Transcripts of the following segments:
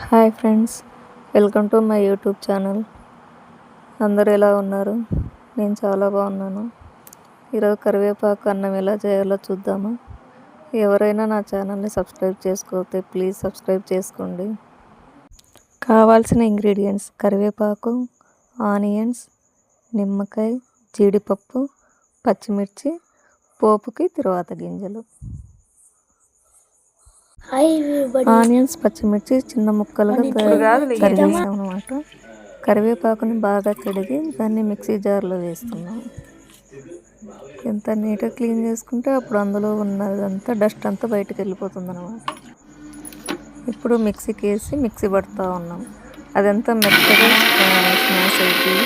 Hi friends, welcome to my YouTube channel. అందరూ ఎలా ఉన్నారు? నేను చాలా బాగున్నాను. ఈరోజు కరివేపాకు అన్నం ఎలా చేయాలో చూద్దామా? ఎవరైనా నా ఛానల్ని సబ్స్క్రైబ్ చేసుకోకపోతే ప్లీజ్ సబ్స్క్రైబ్ చేసుకోండి. కావాల్సిన ఇంగ్రీడియంట్స్: కరివేపాకు, ఆనియన్స్, నిమ్మకాయ, జీడిపప్పు, పచ్చిమిర్చి, పోపుకి తిరువాత గింజలు. ఆనియన్స్, పచ్చిమిర్చి చిన్న ముక్కలుగా తరిగేసాం అన్నమాట. కరివేపాకుని బాగా కడిగి దాన్ని మిక్సీ జార్లో వేస్తున్నాం. ఎంత నీట్గా క్లీన్ చేసుకుంటే అప్పుడు అందులో ఉన్నదంతా డస్ట్ అంతా బయటకు వెళ్ళిపోతుంది అన్నమాట. ఇప్పుడు మిక్సీకి వేసి మిక్సీ పడుతూ ఉన్నాం. అదంతా మెత్తగా స్మాష్ అయిపోయి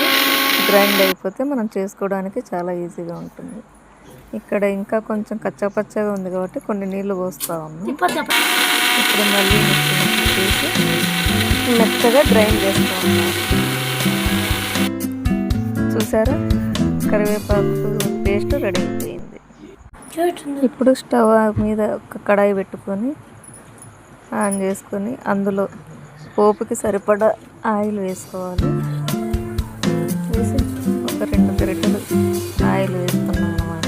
గ్రైండ్ అయిపోతే మనం చేసుకోవడానికి చాలా ఈజీగా ఉంటుంది. ఇక్కడ ఇంకా కొంచెం కచ్చాపచ్చగా ఉంది కాబట్టి కొన్ని నీళ్ళు పోస్తూ ఉన్నాం. ఇప్పుడు మళ్ళీ మిక్సీ చేసి మెత్తగా గ్రైండ్ చేస్తూ ఉన్నాం. చూసారా, కరివేపాకు పేస్ట్ రెడీ అయిపోయింది. ఇప్పుడు స్టవ్ మీద ఒక కడాయి పెట్టుకొని ఆన్ చేసుకొని అందులో పోపుకి సరిపడా ఆయిల్ వేసుకోవాలి. వేసి ఒక 2 గరిటెలు ఆయిల్ వేసుకున్నాం అన్నమాట.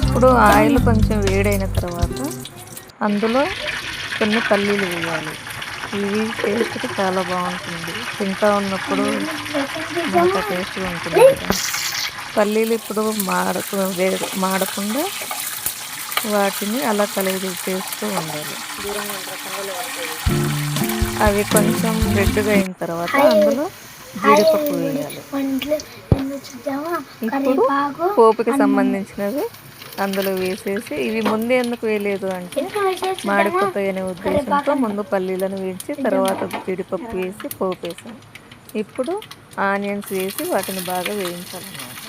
ఇప్పుడు ఆయిల్ కొంచెం వేడైన తర్వాత అందులో కొన్ని పల్లీలు వేయాలి. ఇవి టేస్ట్కి చాలా బాగుంటుంది. తింటూ ఉన్నప్పుడు బాగా టేస్ట్గా ఉంటుంది కదా. పల్లీలు ఇప్పుడు మాడకుండా వాటిని అలా కలిగి చేస్తూ ఉండాలి. అవి కొంచెం రెడ్గా అయిన తర్వాత అందులో జీడిపప్పు వేయాలి. ఇప్పుడు పోపుకి సంబంధించినవి అందులో వేసేసి, ఇవి ముందే ఎందుకు వేయలేదు అంటే మాడిపోతాయనే ఉద్దేశంతో ముందు పల్లీలను వేయించి తర్వాత జీడిపప్పు వేసి పోపు వేసాను. ఇప్పుడు ఆనియన్స్ వేసి వాటిని బాగా వేయించాలన్నమాట.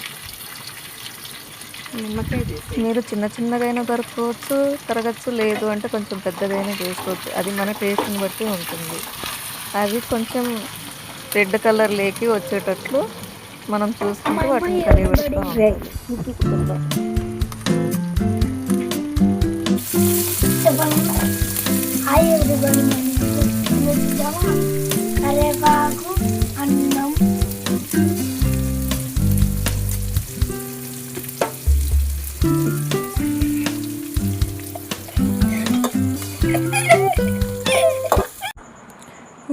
మీరు చిన్న చిన్నగైనా తరగచ్చు, లేదు అంటే కొంచెం పెద్దగైనా చేసుకోవచ్చు. అది మన టేస్ట్ని బట్టి ఉంటుంది. అవి కొంచెం రెడ్ కలర్ లేకి వచ్చేటట్లు మనం చూసుకుంటూ వాటిని కలిపెడుతూ ఉండాలి. కరివేపాకు అన్నం.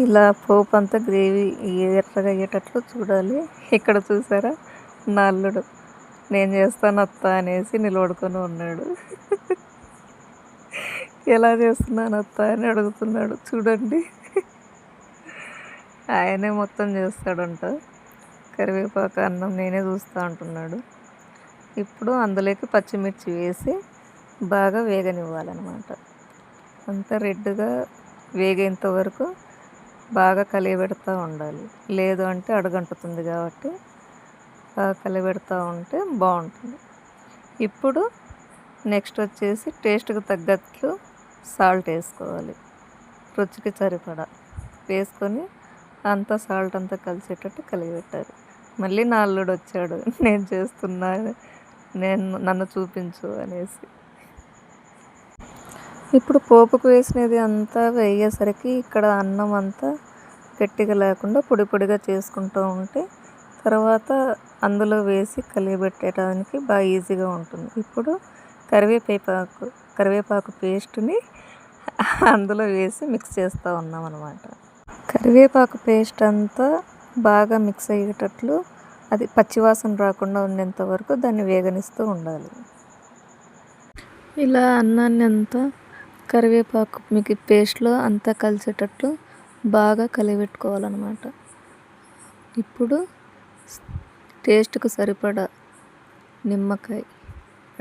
ఇలా పోపు అంతా గ్రేవీ ఎర్రగా అయ్యేటట్లు చూడాలి. ఇక్కడ చూసారా, నా అల్లుడు నేను చేస్తాను అత్త అనేసి నిలబడుకొని ఉన్నాడు. ఎలా చేస్తున్నాను అత్త అని అడుగుతున్నాడు. చూడండి, ఆయనే మొత్తం చేస్తాడంట. కరివేపాకు అన్నం నేనే చూస్తూ అంటున్నాడు. ఇప్పుడు అందులోకి పచ్చిమిర్చి వేసి బాగా వేగనివ్వాలన్నమాట. అంతా రెడ్గా వేగేంత వరకు బాగా కలిపెడుతూ ఉండాలి. లేదు అంటే అడుగంటుతుంది కాబట్టి బాగా కలిపెడుతూ ఉంటే బాగుంటుంది. ఇప్పుడు నెక్స్ట్ వచ్చేసి టేస్ట్కి తగ్గట్లు సాల్ట్ వేసుకోవాలి. రుచికి సరిపడా వేసుకొని అంతా సాల్ట్ అంతా కలిసేటట్టు కలిపెట్టాలి. మళ్ళీ నా అల్లుడు వచ్చాడు, నేను చేస్తున్నా, నన్ను చూపించు అనేసి. ఇప్పుడు పోపుకు వేసినది అంతా వేయేసరికి ఇక్కడ అన్నం అంతా గట్టిగా లేకుండా పొడి పొడిగా చేసుకుంటూ ఉంటే తర్వాత అందులో వేసి కలిపెట్టడానికి బాగా ఈజీగా ఉంటుంది. ఇప్పుడు కరివేపాకు పేస్ట్ని అందులో వేసి మిక్స్ చేస్తూ ఉన్నాం అన్నమాట. కరివేపాకు పేస్ట్ అంతా బాగా మిక్స్ అయ్యేటట్లు, అది పచ్చివాసన రాకుండా ఉండేంత వరకు దాన్ని వేగనిస్తూ ఉండాలి. ఇలా అన్నాన్ని అంతా కరివేపాకు మీకు పేస్ట్లో అంతా కలిసేటట్లు బాగా కలిపెట్టుకోవాలన్నమాట. ఇప్పుడు టేస్ట్కి సరిపడా నిమ్మకాయ,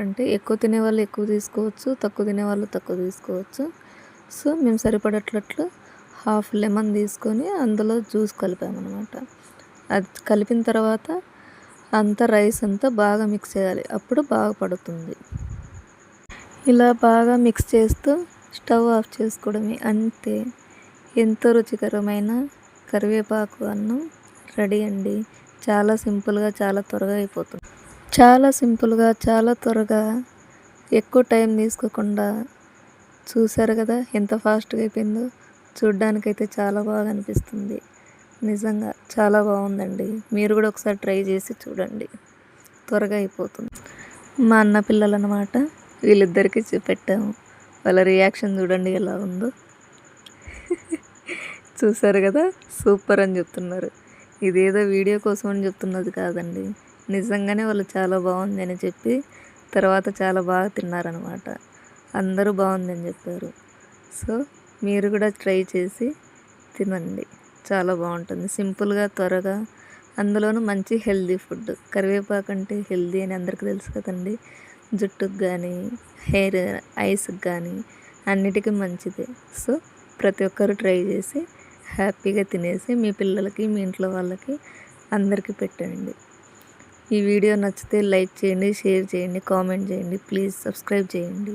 అంటే ఎక్కువ తినేవాళ్ళు ఎక్కువ తీసుకోవచ్చు, తక్కువ తినేవాళ్ళు తక్కువ తీసుకోవచ్చు. సో మేము సరిపడేటట్లు హాఫ్ లెమన్ తీసుకొని అందులో జ్యూస్ కలిపామన్నమాట. అది కలిపిన తర్వాత అంతా రైస్ అంతా బాగా మిక్స్ చేయాలి, అప్పుడు బాగా పడుతుంది. ఇలా బాగా మిక్స్ చేస్తూ స్టవ్ ఆఫ్ చేసుకోవడమే, అంతే. ఎంతో రుచికరమైన కరివేపాకు అన్నం రెడీ అండి. చాలా సింపుల్గా, చాలా త్వరగా అయిపోతుంది. చాలా సింపుల్గా, చాలా త్వరగా ఎక్కువ టైం తీసుకోకుండా చూసారు కదా ఎంత ఫాస్ట్గా అయిపోయిందో. చూడ్డానికైతే చాలా బాగా అనిపిస్తుంది. నిజంగా చాలా బాగుందండి. మీరు కూడా ఒకసారి ట్రై చేసి చూడండి, త్వరగా అయిపోతుంది. మా అన్న పిల్లలు అన్నమాట, వీళ్ళిద్దరికీ పెట్టాము. వాళ్ళ రియాక్షన్ చూడండి ఎలా ఉందో. చూసారు కదా, సూపర్ అని చెప్తున్నారు. ఇదేదో వీడియో కోసం అని చెప్తున్నది కాదండి, నిజంగానే వాళ్ళు చాలా బాగుంది అని చెప్పి తర్వాత చాలా బాగా తిన్నారనమాట. అందరూ బాగుందని చెప్పారు. సో మీరు కూడా ట్రై చేసి తినండి, చాలా బాగుంటుంది. సింపుల్గా, త్వరగా, అందులోనూ మంచి హెల్దీ ఫుడ్. కరివేపాకు అంటే హెల్దీ అని అందరికీ తెలుసు కదండి. జుట్టుకు కానీ, హెయిర్, ఐస్కి కానీ అన్నిటికీ మంచిదే. సో ప్రతి ఒక్కరు ట్రై చేసి హ్యాపీగా తినేసి మీ పిల్లలకి, మీ ఇంట్లో వాళ్ళకి అందరికీ పెట్టండి. ఈ వీడియో నచ్చితే లైక్ చేయండి, షేర్ చేయండి, కామెంట్ చేయండి, ప్లీజ్ సబ్స్క్రైబ్ చేయండి.